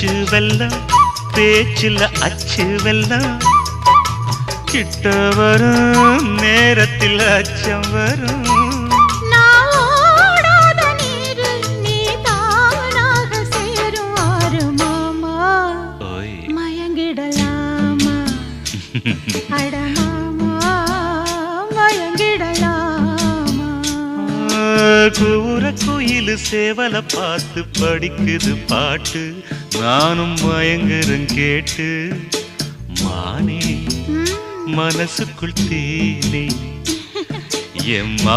அச்சு வெல்லம் பேச்சில் அச்சு வெல்லம் கிட்ட வரும் நேரத்தில் அச்சம் வரும் கூற குயில் சேவல பார்த்து படிக்குது பாட்டு நானும் மயங்குறேன் கேட்டு மானே மனசுக்குள் தேனே எம்மா